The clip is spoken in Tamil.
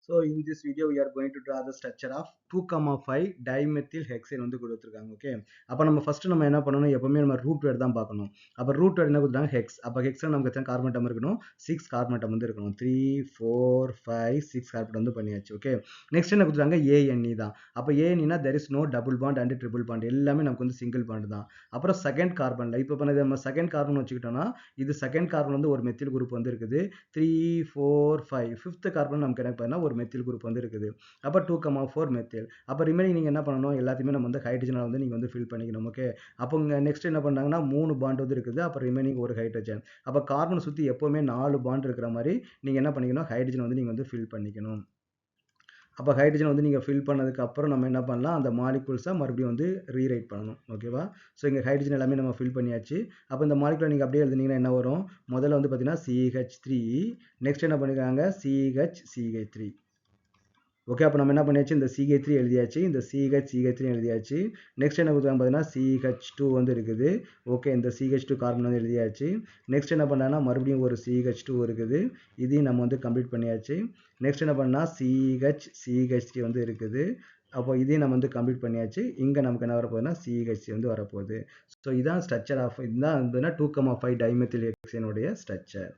So in this video we are going to draw the structure of 2,5 dimethyl hexane வந்து கொடுத்திருக்காங்க. ஓகே, அப்ப நம்ம ஃபர்ஸ்ட் நம்ம என்ன பண்ணணும், எப்பவுமே நம்ம ரூட் வேர்ட் தான் பார்க்கணும். அப்ப ரூட் வேர்ட் என்ன கொடுத்தாங்க, ஹெக்ஸ். அப்ப ஹெக்ஸ்ல நமக்கு எத்தனை கார்பன் அட்டம் இருக்கணும், 6 கார்பன் அட்டம் வந்து இருக்கணும். 3 4 5 6 கார்பன் வந்து பண்ணியாச்சு. ஓகே, நெக்ஸ்ட் என்ன கொடுத்தாங்க, ANE தான். அப்ப ANEனா there is no double bond and triple bond, எல்லாமே நமக்கு வந்து சிங்கிள் பாண்ட் தான். அப்புறம் செகண்ட் கார்பன்ல இப்போ பண்ணது நம்ம செகண்ட் கார்பன் வச்சுக்கிட்டோம்னா, இது செகண்ட் கார்பன் வந்து ஒரு மெத்தில் குரூப் வந்து இருக்குது. 3 4 5 ஃபிஃப்த் கார்பன் நமக்கு என்ன பண்ணா ஒரு மெத்தில் குரூப் வந்து இருக்குது. அப்ப 2,4 மெத்தில். அப்ப ரிமைனிங் நீங்க என்ன பண்ணணும், எல்லாத்தையுமே நம்ம வந்து ஹைட்ரஜனால வந்து நீங்க வந்து ஃபில் பண்ணிக்கணும். ஓகே, அப்போ நெக்ஸ்ட் என்ன பண்ணாங்கன்னா 3 பாண்ட் வந்து இருக்குது. அப்ப ரிமைனிங் ஒரு ஹைட்ரஜன். அப்ப கார்பன் சுத்தி எப்பவுமே 4 பாண்ட் இருக்கிற மாதிரி நீங்க என்ன பண்ணிக்கணும், ஹைட்ரஜன் வந்து நீங்க வந்து ஃபில் பண்ணிக்கணும். அப்போ ஹைட்ரஜன் வந்து நீங்கள் ஃபில் பண்ணதுக்கு அப்புறம் நம்ம என்ன பண்ணலாம், அந்த மாலிகூல்ஸை மறுபடியும் வந்து ரீரைட் பண்ணணும். ஓகேவா, ஸோ இங்கே ஹைட்ரஜன் எல்லாமே நம்ம ஃபில் பண்ணியாச்சு. அப்போ இந்த மாலிகுலை நீங்கள் அப்படியே எழுதுனீங்கன்னா என்ன வரும், முதல்ல வந்து பார்த்தீங்கன்னா CH3, நெக்ஸ்ட் என்ன பண்ணிருக்காங்க CH3. ஓகே, அப்போ நம்ம என்ன பண்ணியாச்சு, இந்த CH3 எழுதியாச்சு, இந்த CH3 எழுதியாச்சு. நெக்ஸ்ட் என்ன கொடுத்தாங்க பார்த்தீங்கன்னா CH2 வந்து இருக்குது. ஓகே, இந்த CH2 கார்பன் வந்து எழுதியாச்சு. நெக்ஸ்ட் என்ன பண்ணாங்கன்னா மறுபடியும் ஒரு CH2 இருக்குது, இதையும் நம்ம வந்து கம்ப்ளீட் பண்ணியாச்சு. நெக்ஸ்ட் என்ன பண்ணால் CH3 வந்து இருக்குது. அப்போ இதையும் நம்ம வந்து கம்ப்ளீட் பண்ணியாச்சு. இங்கே நமக்கு என்ன வரப்போகுதுன்னா CH3 வந்து வரப்போகுது. ஸோ இதான் ஸ்ட்ரக்சர் ஆஃப், இதுதான் 2,5 டைமெத்தில் ஹெக்சேனுடைய ஸ்ட்ரக்சர்.